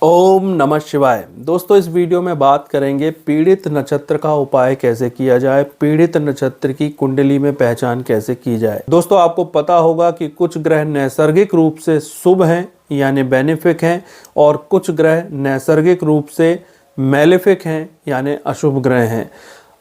ओम नमः शिवाय। दोस्तों, इस वीडियो में बात करेंगे पीड़ित नक्षत्र का उपाय कैसे किया जाए, पीड़ित नक्षत्र की कुंडली में पहचान कैसे की जाए। दोस्तों, आपको पता होगा कि कुछ ग्रह नैसर्गिक रूप से शुभ हैं यानी बेनिफिक हैं और कुछ ग्रह नैसर्गिक रूप से मैलेफिक हैं यानी अशुभ ग्रह हैं।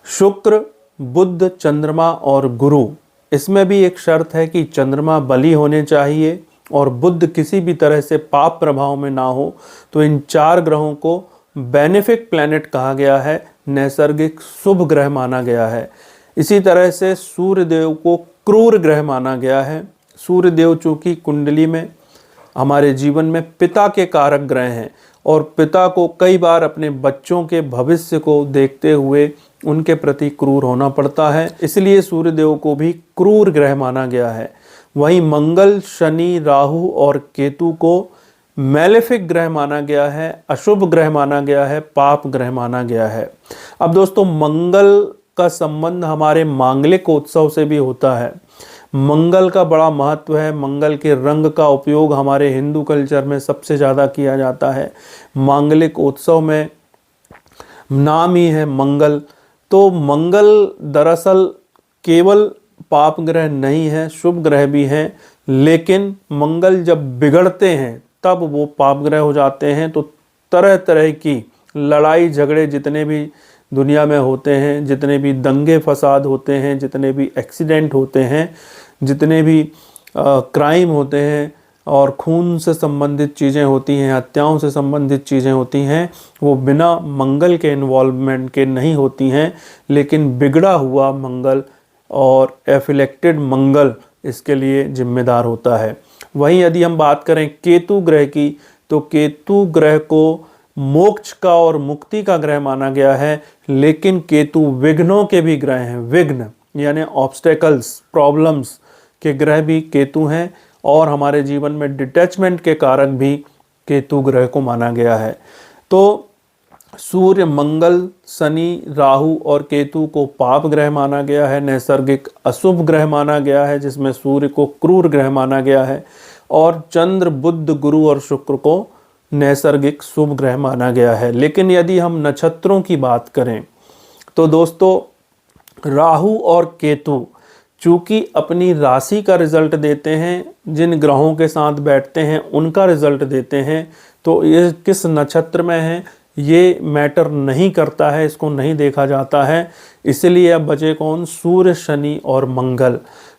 शुक्र, बुध, चंद्रमा और गुरु, इसमें भी एक शर्त है कि चंद्रमा बली होने चाहिए और बुध किसी भी तरह से पाप प्रभाव में ना हो। तो इन चार ग्रहों को बेनिफिक प्लैनेट कहा गया है, नैसर्गिक शुभ ग्रह माना गया है। इसी तरह से सूर्य देव को क्रूर ग्रह माना गया है। सूर्य देव चूंकि कुंडली में हमारे जीवन में पिता के कारक ग्रह हैं और पिता को कई बार अपने बच्चों के भविष्य को देखते हुए उनके प्रति क्रूर होना पड़ता है, इसलिए सूर्य देव को भी क्रूर ग्रह माना गया है। वहीं मंगल, शनि, राहु और केतु को मैलेफिक ग्रह माना गया है, अशुभ ग्रह माना गया है, पाप ग्रह माना गया है। अब दोस्तों, मंगल का संबंध हमारे मांगलिक उत्सव से भी होता है। मंगल का बड़ा महत्व है। मंगल के रंग का उपयोग हमारे हिंदू कल्चर में सबसे ज़्यादा किया जाता है। मांगलिक उत्सव में नाम ही है मंगल। तो मंगल दरअसल केवल पाप ग्रह नहीं है, शुभ ग्रह भी हैं, लेकिन मंगल जब बिगड़ते हैं तब वो पाप ग्रह हो जाते हैं। तो तरह तरह की लड़ाई झगड़े जितने भी दुनिया में होते हैं, जितने भी दंगे फसाद होते हैं, जितने भी एक्सीडेंट होते हैं, जितने भी क्राइम होते हैं और खून से संबंधित चीज़ें होती हैं, हत्याओं से संबंधित चीज़ें होती हैं, वो बिना मंगल के इन्वॉल्वमेंट के नहीं होती हैं। लेकिन बिगड़ा हुआ मंगल और एफिलेक्टेड मंगल इसके लिए जिम्मेदार होता है। वहीं यदि हम बात करें केतु ग्रह की, तो केतु ग्रह को मोक्ष का और मुक्ति का ग्रह माना गया है, लेकिन केतु विघ्नों के भी ग्रह हैं। विघ्न यानी ऑब्स्टेकल्स, प्रॉब्लम्स के ग्रह भी केतु हैं और हमारे जीवन में डिटैचमेंट के कारक भी केतु ग्रह को माना गया है। तो सूर्य, मंगल, शनि, राहु और केतु को पाप ग्रह माना गया है, नैसर्गिक अशुभ ग्रह माना गया है, जिसमें सूर्य को क्रूर ग्रह माना गया है और चंद्र, बुध, गुरु और शुक्र को नैसर्गिक शुभ ग्रह माना गया है। लेकिन यदि हम नक्षत्रों की बात करें तो दोस्तों, राहु और केतु चूंकि अपनी राशि का रिजल्ट देते हैं, जिन ग्रहों के साथ बैठते हैं उनका रिजल्ट देते हैं, तो ये किस नक्षत्र में है ये मैटर नहीं करता है, इसको नहीं देखा जाता है। इसलिए अब बचे कौन? सूर्य, शनि और मंगल।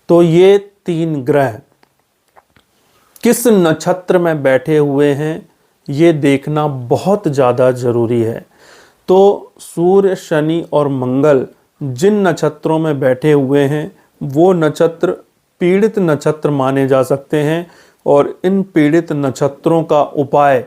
तो ये तीन ग्रह किस नक्षत्र में बैठे हुए हैं ये देखना बहुत ज़्यादा ज़रूरी है। तो सूर्य, शनि और मंगल जिन नक्षत्रों में बैठे हुए हैं वो नक्षत्र पीड़ित नक्षत्र माने जा सकते हैं और इन पीड़ित नक्षत्रों का उपाय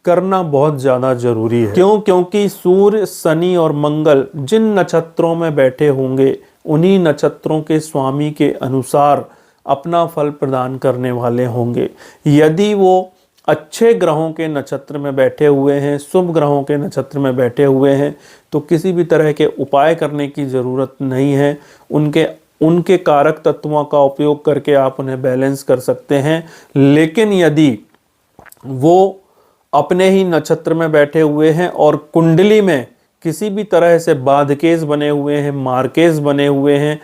करना बहुत ज़्यादा ज़रूरी है। क्यों? क्योंकि सूर्य, शनि और मंगल जिन नक्षत्रों में बैठे होंगे उन्हीं नक्षत्रों के स्वामी के अनुसार अपना फल प्रदान करने वाले होंगे। यदि वो अच्छे ग्रहों के नक्षत्र में बैठे हुए हैं, शुभ ग्रहों के नक्षत्र में बैठे हुए हैं, तो किसी भी तरह के उपाय करने की ज़रूरत नहीं है। उनके कारक तत्वों का उपयोग करके आप उन्हें बैलेंस कर सकते हैं। लेकिन यदि वो अपने ही नक्षत्र में बैठे हुए हैं और कुंडली में किसी भी तरह से बाधकेस बने हुए हैं, मार्केस बने हुए हैं,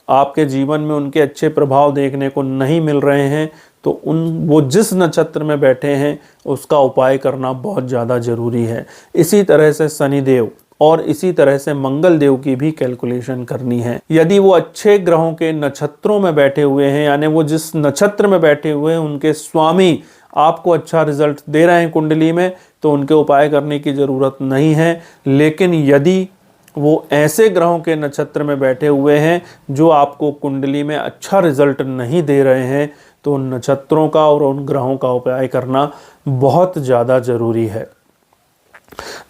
आपके जीवन में उनके अच्छे प्रभाव देखने को नहीं मिल रहे हैं, तो वो जिस नक्षत्र में बैठे हैं उसका उपाय करना बहुत ज़्यादा ज़रूरी है। इसी तरह से शनिदेव और इसी तरह से मंगल देव की भी कैलकुलेशन करनी है। यदि वो अच्छे ग्रहों के नक्षत्रों में बैठे हुए हैं यानी वो जिस नक्षत्र में बैठे हुए हैं उनके स्वामी आपको अच्छा रिजल्ट दे रहे हैं कुंडली में, तो उनके उपाय करने की ज़रूरत नहीं है। लेकिन यदि वो ऐसे ग्रहों के नक्षत्र में बैठे हुए हैं जो आपको कुंडली में अच्छा रिजल्ट नहीं दे रहे हैं, तो उन नक्षत्रों का और उन ग्रहों का उपाय करना बहुत ज़्यादा ज़रूरी है।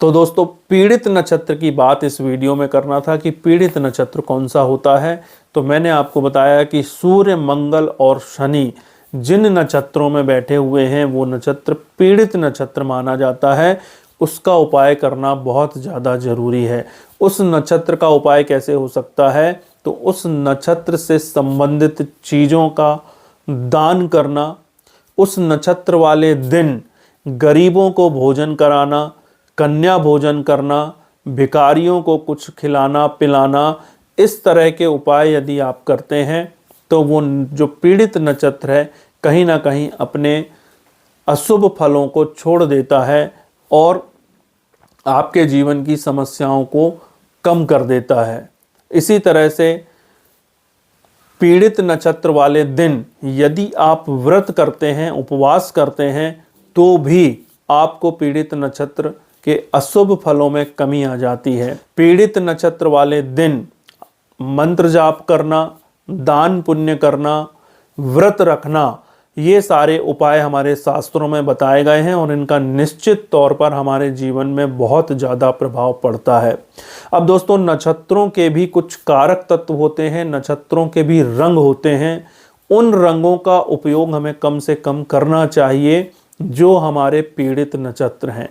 तो दोस्तों, पीड़ित नक्षत्र की बात इस वीडियो में करना था कि पीड़ित नक्षत्र कौन सा होता है। तो मैंने आपको बताया कि सूर्य, मंगल और शनि जिन नक्षत्रों में बैठे हुए हैं वो नक्षत्र पीड़ित नक्षत्र माना जाता है। उसका उपाय करना बहुत ज़्यादा ज़रूरी है। उस नक्षत्र का उपाय कैसे हो सकता है? तो उस नक्षत्र से संबंधित चीज़ों का दान करना, उस नक्षत्र वाले दिन गरीबों को भोजन कराना, कन्या भोजन करना, भिखारियों को कुछ खिलाना पिलाना, इस तरह के उपाय यदि आप करते हैं तो वो जो पीड़ित नक्षत्र है कहीं ना कहीं अपने अशुभ फलों को छोड़ देता है और आपके जीवन की समस्याओं को कम कर देता है। इसी तरह से पीड़ित नक्षत्र वाले दिन यदि आप व्रत करते हैं, उपवास करते हैं, तो भी आपको पीड़ित नक्षत्र के अशुभ फलों में कमी आ जाती है। पीड़ित नक्षत्र वाले दिन मंत्र जाप करना, दान पुण्य करना, व्रत रखना, ये सारे उपाय हमारे शास्त्रों में बताए गए हैं और इनका निश्चित तौर पर हमारे जीवन में बहुत ज़्यादा प्रभाव पड़ता है। अब दोस्तों, नक्षत्रों के भी कुछ कारक तत्व होते हैं, नक्षत्रों के भी रंग होते हैं। उन रंगों का उपयोग हमें कम से कम करना चाहिए जो हमारे पीड़ित नक्षत्र हैं।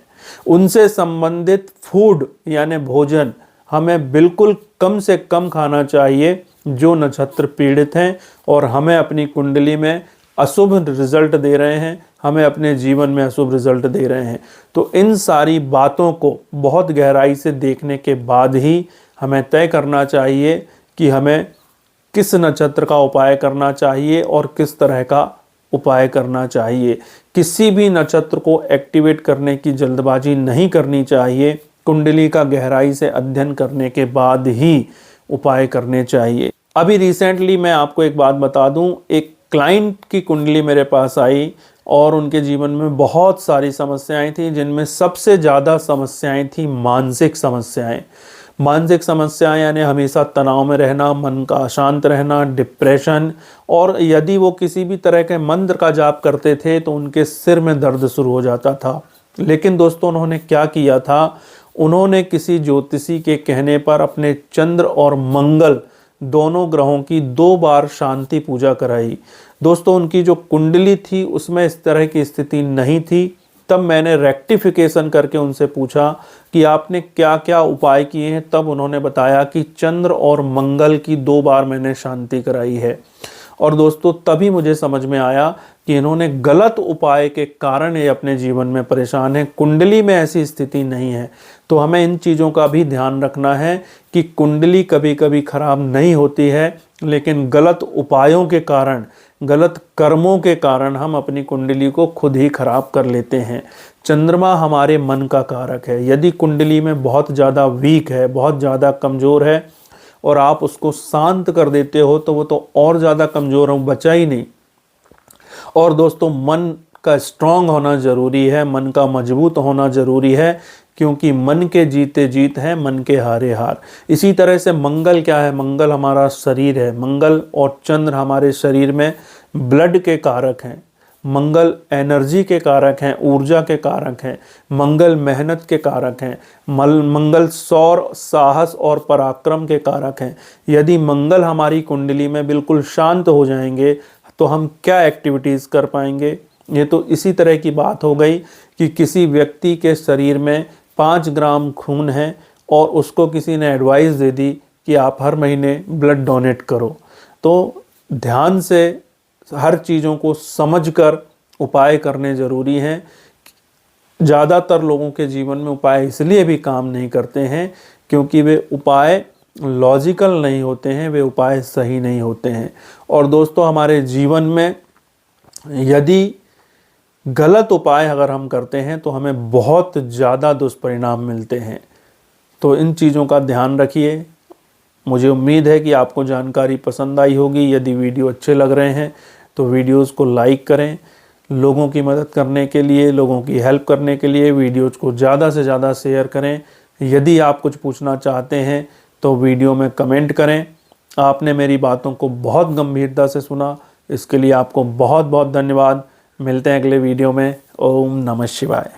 उनसे संबंधित फूड यानी भोजन हमें बिल्कुल कम से कम खाना चाहिए जो नक्षत्र पीड़ित हैं और हमें अपनी कुंडली में अशुभ रिजल्ट दे रहे हैं, हमें अपने जीवन में अशुभ रिजल्ट दे रहे हैं। तो इन सारी बातों को बहुत गहराई से देखने के बाद ही हमें तय करना चाहिए कि हमें किस नक्षत्र का उपाय करना चाहिए और किस तरह का उपाय करना चाहिए। किसी भी नक्षत्र को एक्टिवेट करने की जल्दबाजी नहीं करनी चाहिए। कुंडली का गहराई से अध्ययन करने के बाद ही उपाय करने चाहिए। अभी रिसेंटली मैं आपको एक बात बता दूं, एक क्लाइंट की कुंडली मेरे पास आई और उनके जीवन में बहुत सारी समस्याएं थी, जिनमें सबसे ज़्यादा समस्याएं थी मानसिक समस्याएं। मानसिक समस्याएं यानी हमेशा तनाव में रहना, मन का अशांत रहना, डिप्रेशन, और यदि वो किसी भी तरह के मंत्र का जाप करते थे तो उनके सिर में दर्द शुरू हो जाता था। लेकिन दोस्तों, उन्होंने क्या किया था, उन्होंने किसी ज्योतिषी के कहने पर अपने चंद्र और मंगल दोनों ग्रहों की 2 बार शांति पूजा कराई। दोस्तों, उनकी जो कुंडली थी उसमें इस तरह की स्थिति नहीं थी। तब मैंने रेक्टिफिकेशन करके उनसे पूछा कि आपने क्या क्या उपाय किए हैं। तब उन्होंने बताया कि चंद्र और मंगल की 2 बार मैंने शांति कराई है। और दोस्तों, तभी मुझे समझ में आया कि इन्होंने गलत उपाय के कारण ये अपने जीवन में परेशान है। कुंडली में ऐसी स्थिति नहीं है। तो हमें इन चीज़ों का भी ध्यान रखना है कि कुंडली कभी कभी खराब नहीं होती है, लेकिन गलत उपायों के कारण, गलत कर्मों के कारण हम अपनी कुंडली को खुद ही खराब कर लेते हैं। चंद्रमा हमारे मन का कारक है। यदि कुंडली में बहुत ज़्यादा वीक है, बहुत ज़्यादा कमज़ोर है और आप उसको शांत कर देते हो तो वो तो और ज़्यादा कमज़ोर हो, बचा ही नहीं। और दोस्तों, मन का स्ट्रांग होना ज़रूरी है, मन का मजबूत होना ज़रूरी है, क्योंकि मन के जीते जीत है, मन के हारे हार। इसी तरह से मंगल क्या है, मंगल हमारा शरीर है। मंगल और चंद्र हमारे शरीर में ब्लड के कारक हैं। मंगल एनर्जी के कारक हैं, ऊर्जा के कारक हैं। मंगल मेहनत के कारक हैं। मंगल शौर्य, साहस और पराक्रम के कारक हैं। यदि मंगल हमारी कुंडली में बिल्कुल शांत हो जाएंगे तो हम क्या एक्टिविटीज़ कर पाएंगे। ये तो इसी तरह की बात हो गई कि किसी व्यक्ति के शरीर में 5 ग्राम खून है और उसको किसी ने एडवाइस दे दी कि आप हर महीने ब्लड डोनेट करो। तो ध्यान से हर चीज़ों को समझकर उपाय करने ज़रूरी हैं। ज़्यादातर लोगों के जीवन में उपाय इसलिए भी काम नहीं करते हैं क्योंकि वे उपाय लॉजिकल नहीं होते हैं, वे उपाय सही नहीं होते हैं। और दोस्तों, हमारे जीवन में यदि गलत उपाय अगर हम करते हैं तो हमें बहुत ज़्यादा दुष्परिणाम मिलते हैं। तो इन चीज़ों का ध्यान रखिए। मुझे उम्मीद है कि आपको जानकारी पसंद आई होगी। यदि वीडियो अच्छे लग रहे हैं तो वीडियोज़ को लाइक करें। लोगों की मदद करने के लिए, लोगों की हेल्प करने के लिए वीडियोज़ को ज़्यादा से ज़्यादा शेयर करें। यदि आप कुछ पूछना चाहते हैं तो वीडियो में कमेंट करें। आपने मेरी बातों को बहुत गंभीरता से सुना, इसके लिए आपको बहुत बहुत धन्यवाद। मिलते हैं अगले वीडियो में। ओम नमः शिवाय।